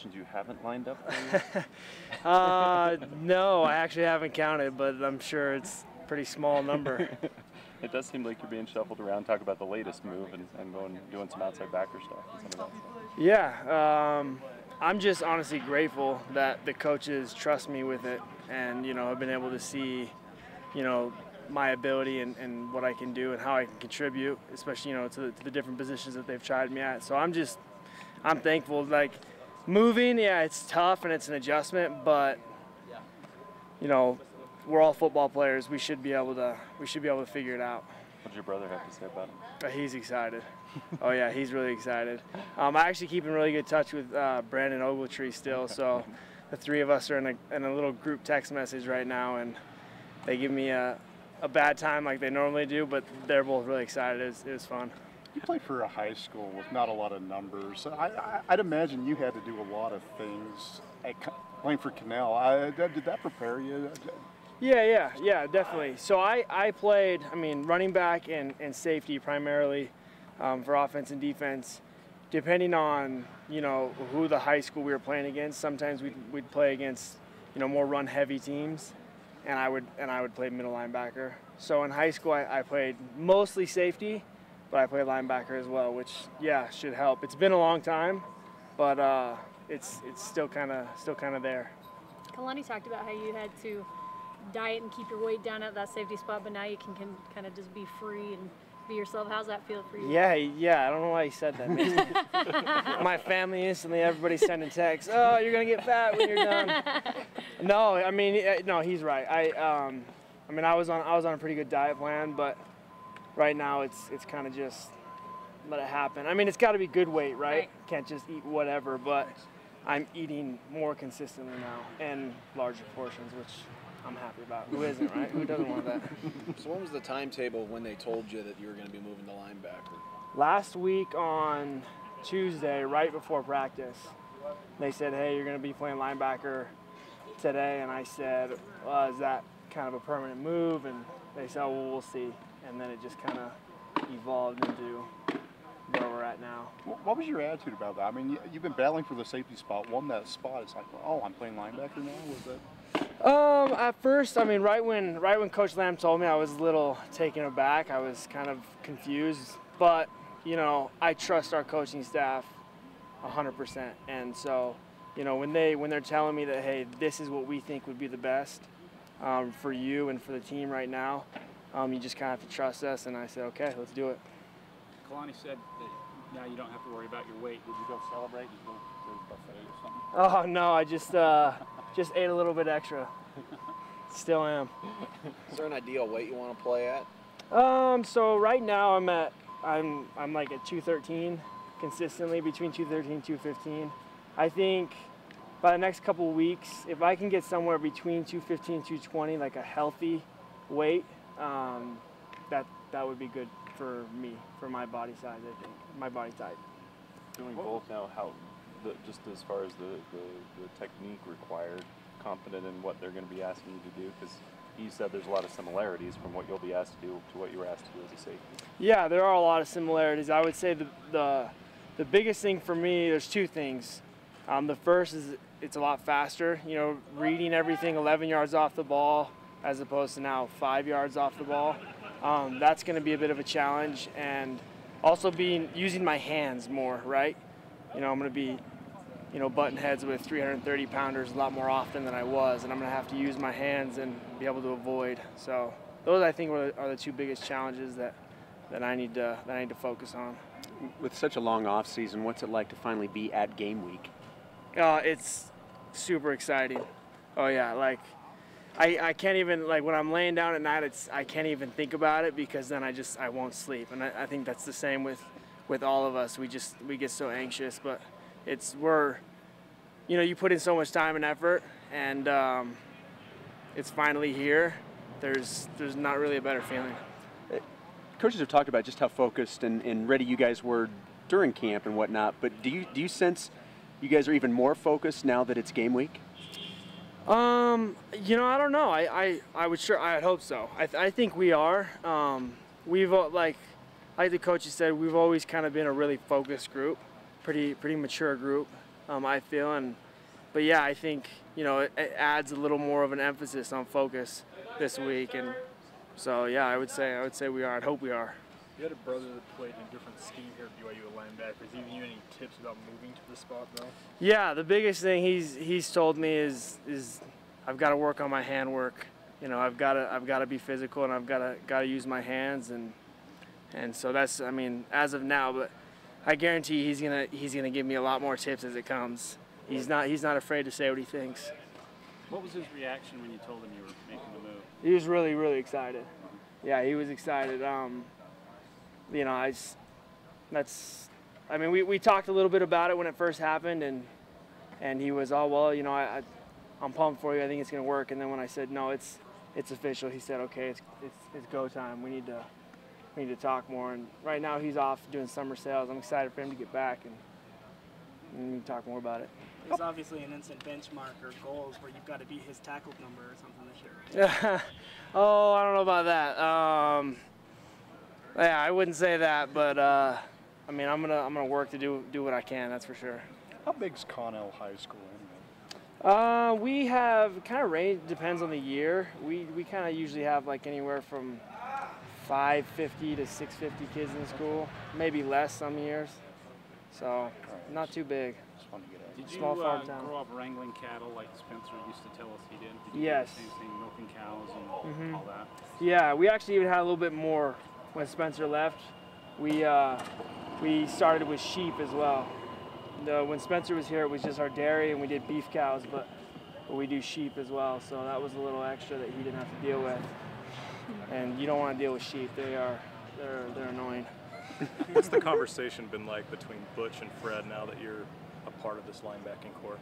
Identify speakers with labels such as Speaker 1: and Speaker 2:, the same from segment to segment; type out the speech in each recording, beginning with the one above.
Speaker 1: questions you haven't lined up for you?
Speaker 2: No, I actually haven't counted, but I'm sure it's a pretty small number.
Speaker 1: It does seem like you're being shuffled around. Talk about the latest move and doing some outside backer stuff and some of that stuff.
Speaker 2: Yeah, I'm just honestly grateful that the coaches trust me with it, and I've been able to see, my ability and what I can do and how I can contribute, especially to the different positions that they've tried me at. So I'm thankful. Like moving, yeah, it's tough and it's an adjustment, but we're all football players. We should be able to figure it out.
Speaker 1: What did your brother have to say about it?
Speaker 2: He's excited. Oh yeah, he's really excited. I actually keep in really good touch with Brandon Ogletree still. So the three of us are in a little group text message right now, and they give me a bad time like they normally do, but they're both really excited. It was fun.
Speaker 3: You played for a high school with not a lot of numbers. I'd imagine you had to do a lot of things playing for Canal. Did that prepare you?
Speaker 2: Yeah, definitely. So I played, running back and safety primarily for offense and defense. Depending on, who the high school we were playing against, sometimes we'd play against, more run-heavy teams, and I would play middle linebacker. So in high school, I played mostly safety, but I played linebacker as well, which, yeah, should help. It's been a long time, but it's still kind of there.
Speaker 4: Kalani talked about how you had to diet and keep your weight down at that safety spot, but now you can kind of just be free and be yourself. How's that feel for you?
Speaker 2: Yeah, I don't know why he said that. My family instantly, everybody's sending texts. Oh, you're gonna get fat when you're done. No, he's right. I was on a pretty good diet plan, but right now it's kind of just let it happen. It's got to be good weight, right? Can't just eat whatever, but I'm eating more consistently now and larger portions, which I'm happy about. Who isn't, right? Who doesn't want that?
Speaker 5: So when was the timetable when they told you that you were going to be moving to linebacker?
Speaker 2: Last week on Tuesday, right before practice, they said, hey, you're going to be playing linebacker today. And I said, well, is that kind of a permanent move? And they said, oh, well, we'll see. And then it just kind of evolved into where we're at now.
Speaker 3: What was your attitude about that? You've been battling for the safety spot, won that spot. It's like, oh, I'm playing linebacker now? Was that...
Speaker 2: At first, right when Coach Lamb told me, I was a little taken aback. I was kind of confused, but I trust our coaching staff 100%. And so, when they're telling me that, hey, this is what we think would be the best for you and for the team right now, you just kind of have to trust us. And I said, okay, let's do it.
Speaker 6: Kalani said that now you don't have to worry about your weight. Did you go celebrate? Did you go to a buffet or something?
Speaker 2: Oh no, I just ate a little bit extra. Still am.
Speaker 5: Is there an ideal weight you want to play at?
Speaker 2: So right now I'm like at 213 consistently, between 213 and 215. I think by the next couple of weeks, if I can get somewhere between 215 and 220, like a healthy weight, that would be good for me, for my body size, I think, my body type.
Speaker 1: Doing both now, just as far as the technique required, confident in what they're going to be asking you to do? Because you said there's a lot of similarities from what you'll be asked to do to what you were asked to do as a safety.
Speaker 2: Yeah, there are a lot of similarities. I would say the biggest thing for me, there's two things. The first is it's a lot faster. Reading everything 11 yards off the ball as opposed to now 5 yards off the ball. That's going to be a bit of a challenge, and also using my hands more, right? I'm going to be button heads with 330 pounders a lot more often than I was, and I'm going to have to use my hands and be able to avoid. So those, I think, are the two biggest challenges that I need to focus on.
Speaker 7: With such a long off season, what's it like to finally be at game week?
Speaker 2: It's super exciting. Oh yeah, I can't even, when I'm laying down at night, I can't even think about it, because then I won't sleep. And I think that's the same with all of us. We get so anxious, but you put in so much time and effort, and it's finally here. There's not really a better feeling.
Speaker 7: Coaches have talked about just how focused and ready you guys were during camp and whatnot, but do you sense you guys are even more focused now that it's game week?
Speaker 2: I don't know. I hope so. I think we are. We've like the coaches said, we've always kind of been a really focused group, pretty mature group. I feel. But yeah, I think, you know, it adds a little more of an emphasis on focus this week, and so yeah, I would say we are. I'd hope we are.
Speaker 6: You had a brother that played in a different scheme here at BYU at linebacker. Has he given you any tips about moving to the spot though?
Speaker 2: Yeah, the biggest thing he's told me is I've got to work on my hand work. You know, I've got to be physical, and I've got to use my hands, and so that's, I mean, as of now, but I guarantee he's gonna give me a lot more tips as it comes. He's not afraid to say what he thinks.
Speaker 6: What was his reaction when you told him you were making the move?
Speaker 2: He was really, really excited. Yeah, he was excited. You know, I mean, we talked a little bit about it when it first happened, and he was, oh, well, you know, I'm pumped for you. I think it's gonna work. And then when I said no, it's official, he said, okay, it's go time. We need to talk more. And right now he's off doing summer sales. I'm excited for him to get back and we can talk more about it.
Speaker 8: There's obviously an instant benchmark or goals where you've got to beat his tackle number or something this year, right?
Speaker 2: Oh, I don't know about that. Yeah, I wouldn't say that, but I mean, I'm gonna work to do what I can. That's for sure.
Speaker 3: How big's Connell High School anyway?
Speaker 2: We have kind of range, depends on the year. We kind of usually have like anywhere from 550 to 650 kids in school, maybe less some years. So not too big.
Speaker 3: Just wanted to get
Speaker 6: Did you
Speaker 2: Small farm town.
Speaker 6: grow up wrangling cattle like Spencer used to tell us he did? Did you
Speaker 2: Yes.
Speaker 6: do the same thing, milking cows and all that?
Speaker 2: Yeah, we actually even had a little bit more when Spencer left. We started with sheep as well. When Spencer was here, it was just our dairy, and we did beef cows, but we do sheep as well. So that was a little extra that he didn't have to deal with. And you don't want to deal with sheep; they're annoying.
Speaker 9: What's the conversation been like between Butch and Fred now that you're a part of this linebacking core?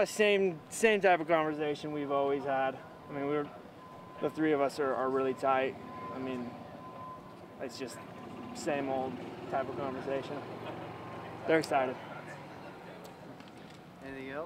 Speaker 2: Same type of conversation we've always had. I mean, the three of us are really tight. I mean, it's just same old type of conversation. They're excited.
Speaker 10: Anything else?